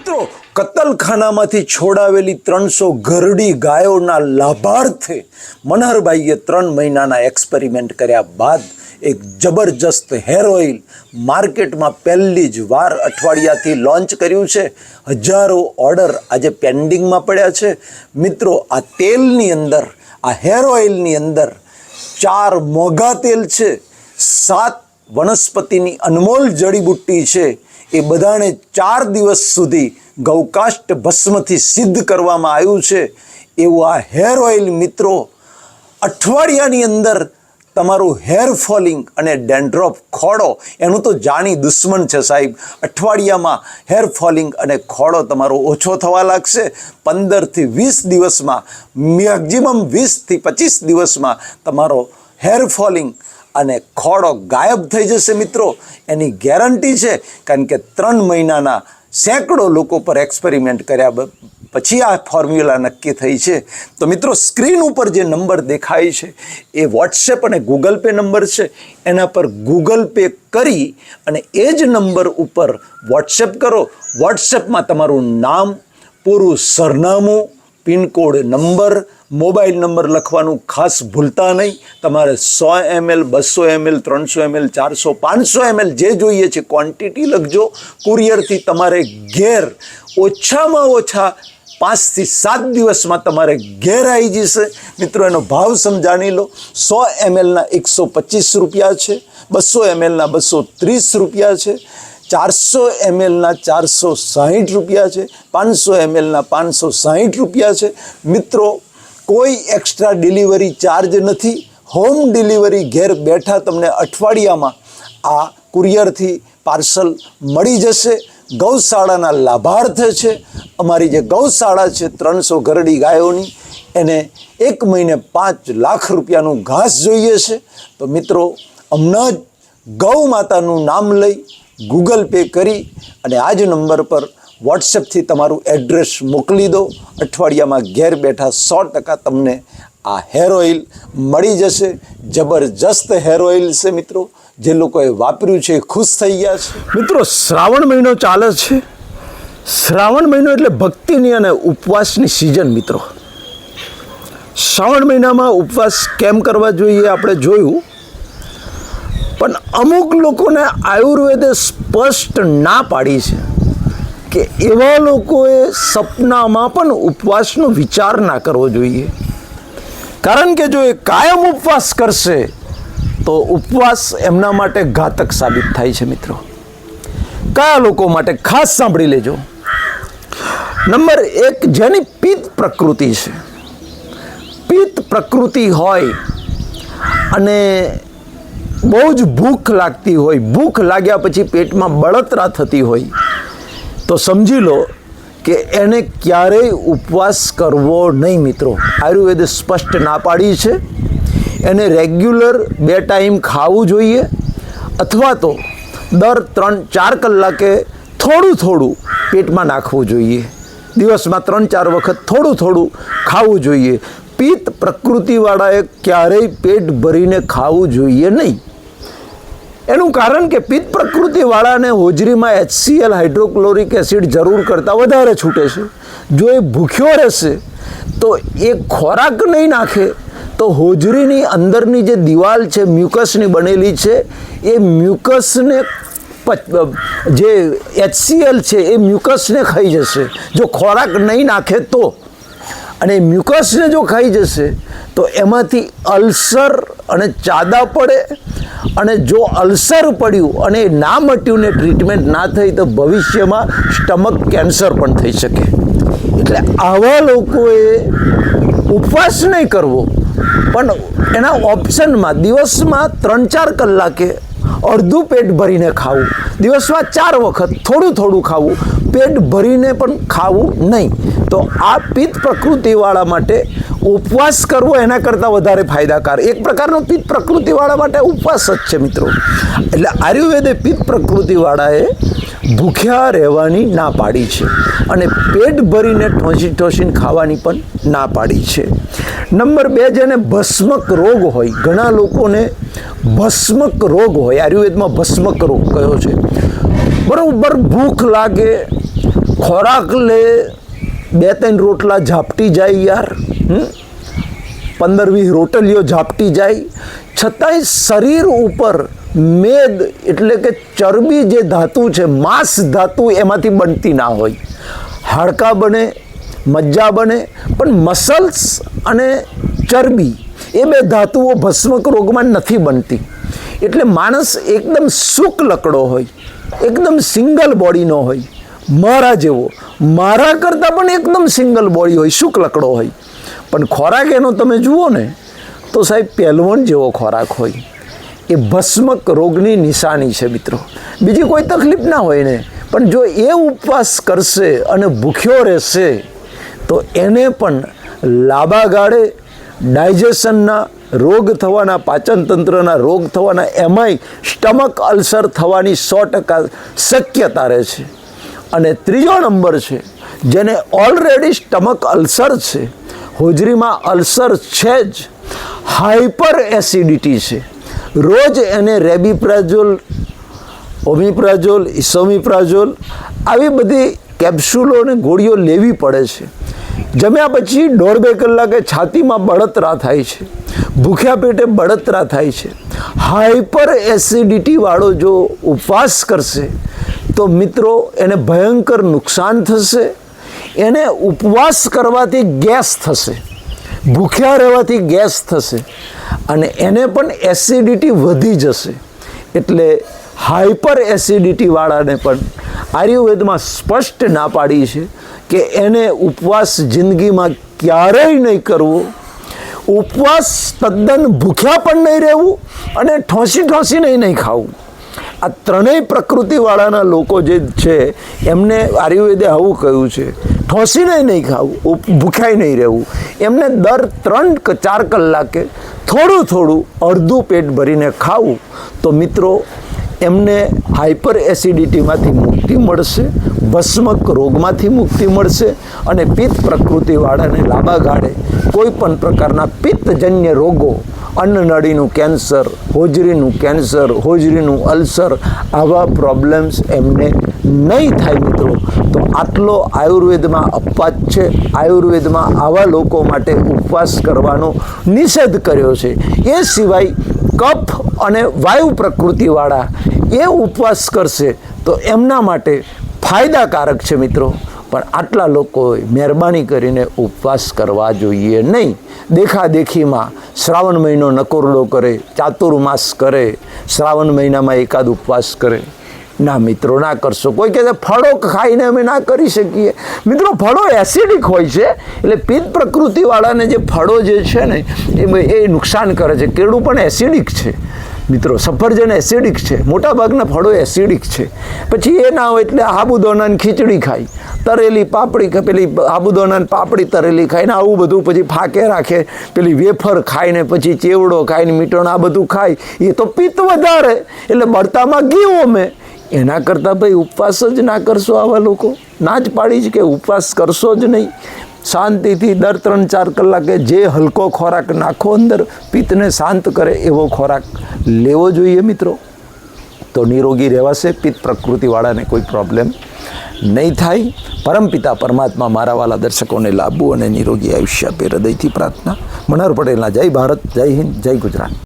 મિત્રો કતલખાનામાંથી છોડાવેલી 300 ઘરડી ગાયોના લાભાર્થે મનહરભાઈએ 3 મહિનાના એક્સપેરિમેન્ટ કર્યા બાદ એક જબરજસ્ત હેર ઓઇલ માર્કેટમાં પહેલી જ વાર અઠવાડિયાથી લોન્ચ કર્યું છે. હજારો ઓર્ડર આજે પેન્ડિંગમાં પડ્યા છે. મિત્રો, આ તેલની અંદર, આ હેર ઓઇલની અંદર 4 મોંઘા તેલ છે, 7 વનસ્પતિની અનમોલ જડીબુટ્ટી છે. એ બધાને 4 દિવસ સુધી ગૌકાષ્ટ ભસ્મથી સિદ્ધ કરવામાં આવ્યું છે. એવું આ હેર ઓઇલ મિત્રો અઠવાડિયાની અંદર તમારું હેર ફોલિંગ અને ડેન્ડ્રફ ખોડો એનું તો જાણી દુશ્મન છે સાહેબ. અઠવાડિયામાં હેર ફોલિંગ અને ખોડો તમારો ઓછો થવા લાગશે. 15થી 20 દિવસમાં, મેક્ઝિમમ 20થી 25 દિવસમાં તમારો હેર ફોલિંગ અને ખોડો ગાયબ થઈ જશે. મિત્રો, એની ગેરંટી છે, કારણ કે 3 મહિનાના સેંકડો લોકો પર એક્સપેરિમેન્ટ કર્યા પછી આ ફોર્મ્યુલા નક્કી થઈ છે. તો મિત્રો, સ્ક્રીન ઉપર જે નંબર દેખાય છે એ વોટ્સએપ અને ગૂગલ પે નંબર છે. એના પર ગૂગલ પે કરી અને એ જ નંબર ઉપર વોટ્સએપ કરો. વોટ્સએપમાં તમારું નામ, પૂરું સરનામું, પિનકોડ નંબર, મોબાઈલ નંબર લખવાનું ખાસ ભૂલતા નહીં. તમારે 100 ml, 200 ml, 300 ml, 400, 500 ml જે જોઈએ છે ક્વોન્ટિટી લખજો. કુરિયરથી તમારે ઘેર ઓછામાં ઓછા 5થી 7 દિવસમાં તમારે ઘેર આવી જશે. મિત્રો, એનો ભાવ સમજાણી લો. 100 mlના 125 રૂપિયા છે, 200 mlના 230 રૂપિયા છે, 400 mlના 460 રૂપિયા છે, 500 mlના 560 રૂપિયા છે. મિત્રો, કોઈ એક્સ્ટ્રા ડિલિવરી ચાર્જ નથી. હોમ ડિલિવરી ઘેર બેઠા તમને અઠવાડિયામાં આ કુરિયરથી પાર્સલ મળી જશે. ગૌશાળાના લાભાર્થ છે. અમારી જે ગૌશાળા છે 300 ઘરડી ગાયોની, એને 1 મહિને 5 લાખ રૂપિયાનું ઘાસ જોઈએ છે. તો મિત્રો, હમણાં જ ગૌ માતાનું નામ લઈ ગૂગલ પે કરી અને આ જ નંબર પર વોટ્સએપથી તમારું એડ્રેસ મોકલી દો. અઠવાડિયામાં ઘેર બેઠા 100% તમને આ હેર ઓઇલ મળી જશે. જબરજસ્ત હેર ઓઇલ છે મિત્રો. જે લોકોએ વાપર્યું છે એ ખુશ થઈ ગયા છે. મિત્રો, શ્રાવણ મહિનો ચાલે છે. શ્રાવણ મહિનો એટલે ભક્તિની અને ઉપવાસની સિઝન. મિત્રો, શ્રાવણ મહિનામાં ઉપવાસ કેમ કરવા જોઈએ આપણે જોયું, પણ અમુક લોકોને આયુર્વેદે સ્પષ્ટ ના પાડી છે કે એવા લોકોએ સપનામાં પણ ઉપવાસનો વિચાર ના કરવો જોઈએ. કારણ કે જો એ કાયમ ઉપવાસ કરશે તો ઉપવાસ એમના માટે ઘાતક સાબિત થાય છે. મિત્રો, કયા લોકો માટે ખાસ સાંભળી લેજો. નંબર 1, જેની પિત્ત પ્રકૃતિ છે. પિત્ત પ્રકૃતિ હોય અને બહુ જ ભૂખ લાગતી હોય, ભૂખ લાગ્યા પછી પેટમાં બળતરા થતી હોય, તો સમજી લો કે એને ક્યારેય ઉપવાસ કરવો નહીં. મિત્રો, આયુર્વેદે સ્પષ્ટ ના પાડી છે. એને રેગ્યુલર 2 ટાઈમ ખાવું જોઈએ, અથવા તો દર 3-4 કલાકે થોડું થોડું પેટમાં નાખવું જોઈએ. દિવસમાં 3-4 વખત થોડું થોડું ખાવું જોઈએ. પિત્ત પ્રકૃતિવાળાએ ક્યારેય પેટ ભરીને ખાવું જોઈએ નહીં. એનું કારણ કે પિત્ત પ્રકૃતિવાળાને હોજરીમાં HCl હાઇડ્રોક્લોરિક એસિડ જરૂર કરતાં વધારે છૂટે છે. જો એ ભૂખ્યો રહેશે તો એ ખોરાક નહીં નાખે તો હોજરીની અંદરની જે દિવાલ છે, મ્યુકસની બનેલી છે, એ મ્યુકસને જે HCl છે એ મ્યુકસને ખાઈ જશે. જો ખોરાક નહીં નાખે તો, અને મ્યુકસને જો ખાઈ જશે તો એમાંથી અલ્સર અને ચાદા પડે, અને જો અલ્સર પડ્યું અને ના મટ્યું ને ટ્રીટમેન્ટ ના થઈ તો ભવિષ્યમાં સ્ટમક કેન્સર પણ થઈ શકે. એટલે આવા લોકોએ ઉપવાસ નહીં કરવો, પણ એના ઓપ્શનમાં દિવસમાં 3-4 કલાકે અડધું પેટ ભરીને ખાવું, દિવસમાં 4 વખત થોડું થોડું ખાવું, પેટ ભરીને પણ ખાવું નહીં. તો આ પિત્ત પ્રકૃતિવાળા માટે ઉપવાસ કરવો એના કરતાં વધારે ફાયદાકાર. એક પ્રકારનો પિત્ત પ્રકૃતિવાળા માટે ઉપવાસ જ છે. મિત્રો, એટલે આયુર્વેદે પિત્ત પ્રકૃતિવાળાએ ભૂખ્યા રહેવાની ના પાડી છે અને પેટ ભરીને ઠોસીને ખાવાની પણ ના પાડી છે. નંબર 2, જેને ભસ્મક રોગ હોય. ઘણા લોકોને ભસ્મક રોગ હોય. આયુર્વેદમાં ભસ્મક રોગ કયો છે. બરાબર, ભૂખ લાગે, ખોરાક લે, 2-3 રોટલા ઝાપટી જાય યાર, 15-20 રોટલીઓ ઝાપટી જાય, છતાંય શરીર ઉપર મેદ એટલે કે ચરબી જે ધાતુ છે, માંસ ધાતુ એમાંથી બનતી ના હોય. હાડકાં બને, મજ્જા બને, પણ મસલ્સ અને ચરબી એ 2 ધાતુઓ ભસ્મક રોગમાં નથી બનતી. એટલે માણસ એકદમ શુક લકડો હોય, એકદમ સિંગલ બોડીનો હોય, મારા જેવો, મારા કરતાં પણ એકદમ સિંગલ બોડી હોય, શુક લકડો હોય. પણ ખોરાક એનો તમે જુઓ ને તો સાહેબ પહેલવાન જેવો ખોરાક હોય. એ ભસ્મક રોગની નિશાની છે મિત્રો. બીજી કોઈ તકલીફ ના હોય ને, પણ જો એ ઉપવાસ કરશે અને ભૂખ્યો રહેશે તો એને પણ લાંબા ગાળે ડાયજેશનના રોગ થવાના, પાચનતંત્રના રોગ થવાના, એમાંય સ્ટમક અલ્સર થવાની 100% શક્યતા રહે છે. અને ત્રીજો નંબર છે જેને ઓલરેડી સ્ટમક અલ્સર છે, હોજરીમાં અલ્સર છે જ, હાઇપર એસિડિટી છે. રોજ એને રેબીપ્રાઝોલ, ઓમિપ્રાઝોલ, ઇસોમિપ્રાઝોલ આવી બધી કેપ્સ્યુલો અને ગોળીઓ લેવી પડે છે. જમ્યા પછી 1.5-2 કલાકે છાતીમાં બળતરા થાય છે, ભૂખ્યા પેટે બળતરા થાય છે. હાઇપર એસિડિટીવાળો જો ઉપવાસ કરશે તો મિત્રો એને ભયંકર નુકસાન થશે. એને ઉપવાસ કરવાથી ગેસ થશે, ભૂખ્યા રહેવાથી ગેસ થશે, અને એને પણ એસિડિટી વધી જશે. એટલે હાઇપર એસિડિટીવાળાને પણ આયુર્વેદમાં સ્પષ્ટ ના પાડી છે કે એને ઉપવાસ જિંદગીમાં ક્યારેય નહીં કરવો. ઉપવાસ તદ્દન ભૂખ્યા પણ નહીં રહેવું અને ઠોસીને નહીં ખાવું. આ ત્રણેય પ્રકૃતિવાળાના લોકો જે છે એમને આયુર્વેદે આવું કહ્યું છે, ઠોસીને નહીં ખાવું, ભૂખ્યાય નહીં રહેવું. એમને દર 3-4 કલાકે થોડું અડધું પેટ ભરીને ખાવું તો મિત્રો એમને હાઇપર એસિડિટીમાંથી મુક્તિ મળશે, ભસ્મક રોગમાંથી મુક્તિ મળશે, અને પિત્ત પ્રકૃતિવાળાને લાંબા ગાળે કોઈ પણ પ્રકારના પિત્તજન્ય રોગો, અન્નનળીનું કેન્સર, હોજરીનું કેન્સર, હોજરીનું અલ્સર, આવા પ્રોબ્લેમ્સ એમને નહીં થાય મિત્રો. તો આટલો આયુર્વેદમાં અપવાદ છે. આયુર્વેદમાં આવા લોકો માટે ઉપવાસ કરવાનો નિષેધ કર્યો છે. એ સિવાય કફ અને વાયુ પ્રકૃતિવાળા એ ઉપવાસ કરશે તો એમના માટે ફાયદાકારક છે મિત્રો. પણ આટલા લોકોએ મહેરબાની કરીને ઉપવાસ કરવા જોઈએ નહીં. દેખાદેખીમાં શ્રાવણ મહિનો નકોરડો કરે, ચાતુર્માસ કરે, શ્રાવણ મહિનામાં એકાદ ઉપવાસ કરે, ના મિત્રો, ના કરશો. કોઈ કહે છે ફળો ખાઈને અમે ના કરી શકીએ. મિત્રો, ફળો એસિડિક હોય છે, એટલે પિત્ત પ્રકૃતિવાળાને જે ફળો જે છે ને એ નુકસાન કરે છે. કેળું પણ એસિડિક છે મિત્રો, સફરજન એસિડિક છે, મોટાભાગના ફળો એસિડિક છે. પછી એ ના હોય એટલે સાબુદાણાની ખીચડી ખાય, તરેલી પાપડી, પેલી સાબુદાણાની પાપડી તરેલી ખાઈને આવું બધું, પછી ફાંકે રાખે, પેલી વેફર ખાઈને, પછી ચેવડો ખાઈને, મીઠો, આ બધું ખાય, એ તો પિત્ત વધારે, એટલે બળતામાં ગયું અમે. એના કરતાં ભાઈ ઉપવાસ જ ના કરશો. આવા લોકો ના જ પાડી છે કે ઉપવાસ કરશો જ નહીં. શાંતિથી દર 3-4 કલાકે જે હલકો ખોરાક નાખો અંદર, પિત્તને શાંત કરે એવો ખોરાક લેવો જોઈએ મિત્રો. તો નિરોગી રહેવાશે, પિત્ત પ્રકૃતિવાળાને કોઈ પ્રોબ્લેમ નહીં થાય. પરમપિતા પરમાત્મા મારા વાલા દર્શકોને લાભવું અને નિરોગી આયુષ્ય આપે. હૃદયથી પ્રાર્થના. મનોહર પટેલના જય ભારત, જય હિન્દ, જય ગુજરાત.